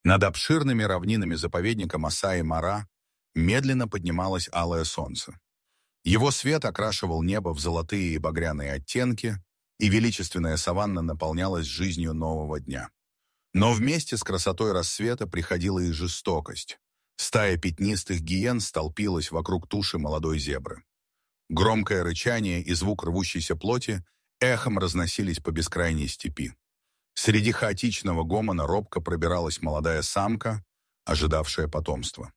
Над обширными равнинами заповедника Масаи-Мара медленно поднималось алое солнце. Его свет окрашивал небо в золотые и багряные оттенки, и величественная саванна наполнялась жизнью нового дня. Но вместе с красотой рассвета приходила и жестокость. Стая пятнистых гиен столпилась вокруг туши молодой зебры. Громкое рычание и звук рвущейся плоти эхом разносились по бескрайней степи. Среди хаотичного гомона робко пробиралась молодая самка, ожидавшая потомства.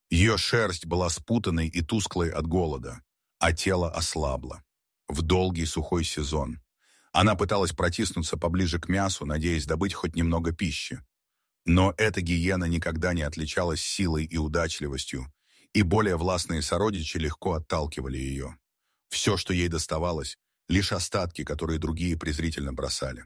Ее шерсть была спутанной и тусклой от голода, а тело ослабло. В долгий сухой сезон она пыталась протиснуться поближе к мясу, надеясь добыть хоть немного пищи. Но эта гиена никогда не отличалась силой и удачливостью, и более властные сородичи легко отталкивали ее. Все, что ей доставалось, лишь остатки, которые другие презрительно бросали.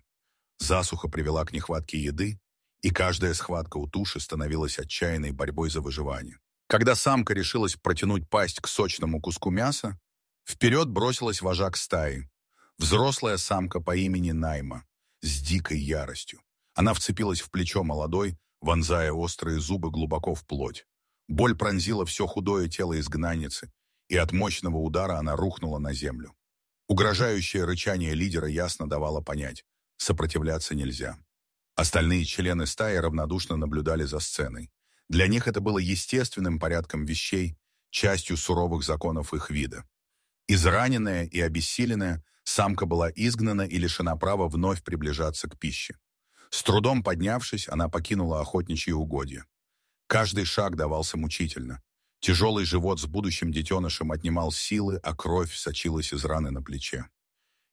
Засуха привела к нехватке еды, и каждая схватка у туши становилась отчаянной борьбой за выживание. Когда самка решилась протянуть пасть к сочному куску мяса, вперед бросилась вожак стаи. Взрослая самка по имени Найма, с дикой яростью. Она вцепилась в плечо молодой, вонзая острые зубы глубоко в плоть. Боль пронзила все худое тело изгнанницы, и от мощного удара она рухнула на землю. Угрожающее рычание лидера ясно давало понять: сопротивляться нельзя. Остальные члены стаи равнодушно наблюдали за сценой. Для них это было естественным порядком вещей, частью суровых законов их вида. Израненная и обессиленная, самка была изгнана и лишена права вновь приближаться к пище. С трудом поднявшись, она покинула охотничьи угодья. Каждый шаг давался мучительно. Тяжелый живот с будущим детенышем отнимал силы, а кровь сочилась из раны на плече.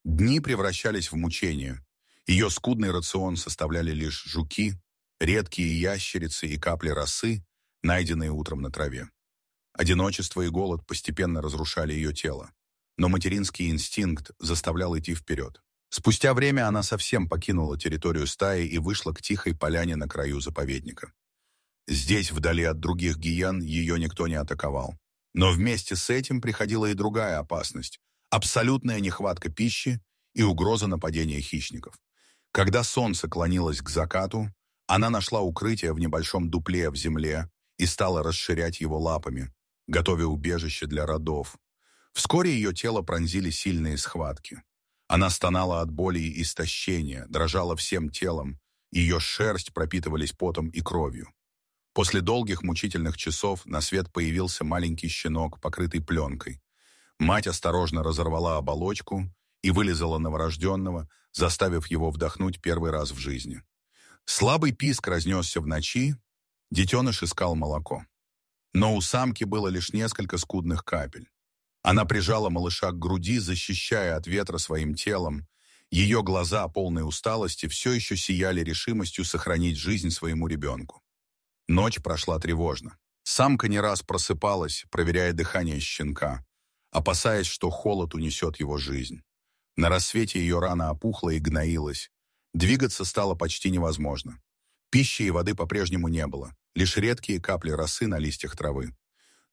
Дни превращались в мучение. Ее скудный рацион составляли лишь жуки, редкие ящерицы и капли росы, найденные утром на траве. Одиночество и голод постепенно разрушали ее тело, но материнский инстинкт заставлял идти вперед. Спустя время она совсем покинула территорию стаи и вышла к тихой поляне на краю заповедника. Здесь, вдали от других гиен, ее никто не атаковал. Но вместе с этим приходила и другая опасность – абсолютная нехватка пищи и угроза нападения хищников. Когда солнце клонилось к закату, она нашла укрытие в небольшом дупле в земле и стала расширять его лапами, готовя убежище для родов. Вскоре ее тело пронзили сильные схватки. Она стонала от боли и истощения, дрожала всем телом, ее шерсть пропитывались потом и кровью. После долгих мучительных часов на свет появился маленький щенок, покрытый пленкой. Мать осторожно разорвала оболочку и вылизала новорожденного, заставив его вдохнуть первый раз в жизни. Слабый писк разнесся в ночи, детеныш искал молоко. Но у самки было лишь несколько скудных капель. Она прижала малыша к груди, защищая от ветра своим телом. Ее глаза, полные усталости, все еще сияли решимостью сохранить жизнь своему ребенку. Ночь прошла тревожно. Самка не раз просыпалась, проверяя дыхание щенка, опасаясь, что холод унесет его жизнь. На рассвете ее рана опухла и гноилась. Двигаться стало почти невозможно. Пищи и воды по-прежнему не было, лишь редкие капли росы на листьях травы.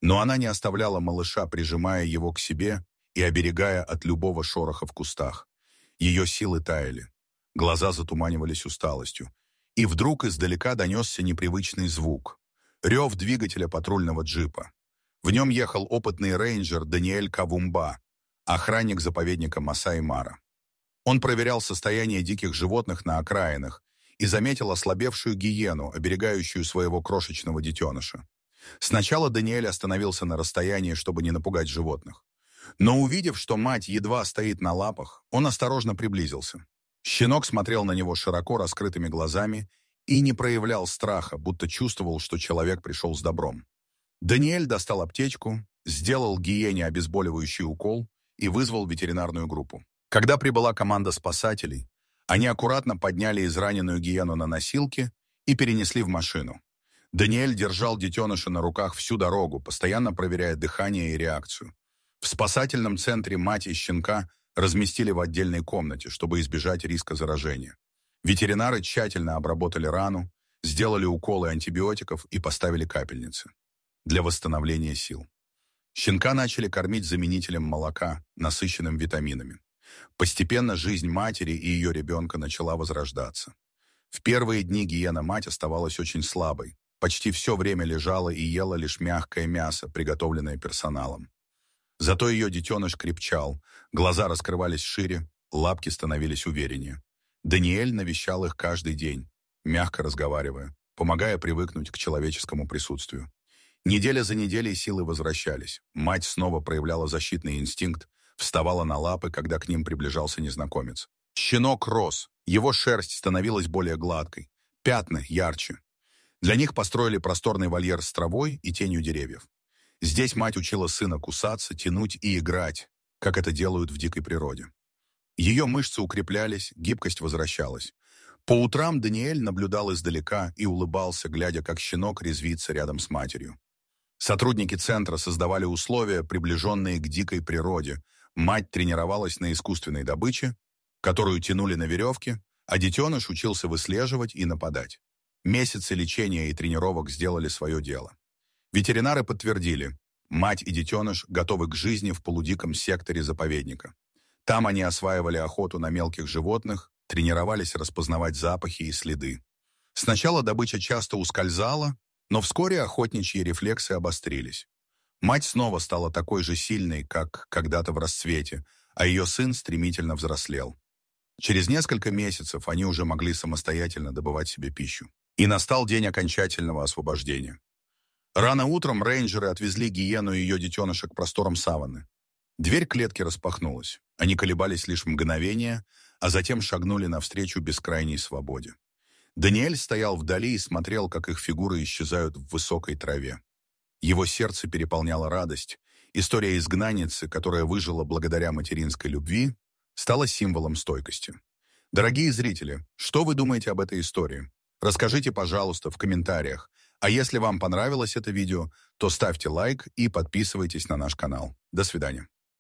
Но она не оставляла малыша, прижимая его к себе и оберегая от любого шороха в кустах. Ее силы таяли. Глаза затуманивались усталостью. И вдруг издалека донесся непривычный звук. Рев двигателя патрульного джипа. В нем ехал опытный рейнджер Даниэль Кавумба, охранник заповедника Масаи-Мара. Он проверял состояние диких животных на окраинах и заметил ослабевшую гиену, оберегающую своего крошечного детеныша. Сначала Даниэль остановился на расстоянии, чтобы не напугать животных. Но увидев, что мать едва стоит на лапах, он осторожно приблизился. Щенок смотрел на него широко раскрытыми глазами и не проявлял страха, будто чувствовал, что человек пришел с добром. Даниэль достал аптечку, сделал гиене обезболивающий укол и вызвал ветеринарную группу. Когда прибыла команда спасателей, они аккуратно подняли израненную гиену на носилки и перенесли в машину. Даниэль держал детеныша на руках всю дорогу, постоянно проверяя дыхание и реакцию. В спасательном центре мать и щенка разместили в отдельной комнате, чтобы избежать риска заражения. Ветеринары тщательно обработали рану, сделали уколы антибиотиков и поставили капельницы для восстановления сил. Щенка начали кормить заменителем молока, насыщенным витаминами. Постепенно жизнь матери и ее ребенка начала возрождаться. В первые дни гиена-мать оставалась очень слабой. Почти все время лежала и ела лишь мягкое мясо, приготовленное персоналом. Зато ее детеныш крепчал, глаза раскрывались шире, лапки становились увереннее. Даниэль навещал их каждый день, мягко разговаривая, помогая привыкнуть к человеческому присутствию. Неделя за неделей силы возвращались. Мать снова проявляла защитный инстинкт, вставала на лапы, когда к ним приближался незнакомец. Щенок рос, его шерсть становилась более гладкой, пятна ярче. Для них построили просторный вольер с травой и тенью деревьев. Здесь мать учила сына кусаться, тянуть и играть, как это делают в дикой природе. Ее мышцы укреплялись, гибкость возвращалась. По утрам Даниэль наблюдал издалека и улыбался, глядя, как щенок резвится рядом с матерью. Сотрудники центра создавали условия, приближенные к дикой природе. Мать тренировалась на искусственной добыче, которую тянули на веревке, а детеныш учился выслеживать и нападать. Месяцы лечения и тренировок сделали свое дело. Ветеринары подтвердили, мать и детеныш готовы к жизни в полудиком секторе заповедника. Там они осваивали охоту на мелких животных, тренировались распознавать запахи и следы. Сначала добыча часто ускользала, но вскоре охотничьи рефлексы обострились. Мать снова стала такой же сильной, как когда-то в расцвете, а ее сын стремительно взрослел. Через несколько месяцев они уже могли самостоятельно добывать себе пищу. И настал день окончательного освобождения. Рано утром рейнджеры отвезли гиену и ее детеныша к просторам саванны. Дверь клетки распахнулась. Они колебались лишь мгновение, а затем шагнули навстречу бескрайней свободе. Даниэль стоял вдали и смотрел, как их фигуры исчезают в высокой траве. Его сердце переполняла радость. История изгнанницы, которая выжила благодаря материнской любви, стала символом стойкости. Дорогие зрители, что вы думаете об этой истории? Расскажите, пожалуйста, в комментариях. А если вам понравилось это видео, то ставьте лайк и подписывайтесь на наш канал. До свидания.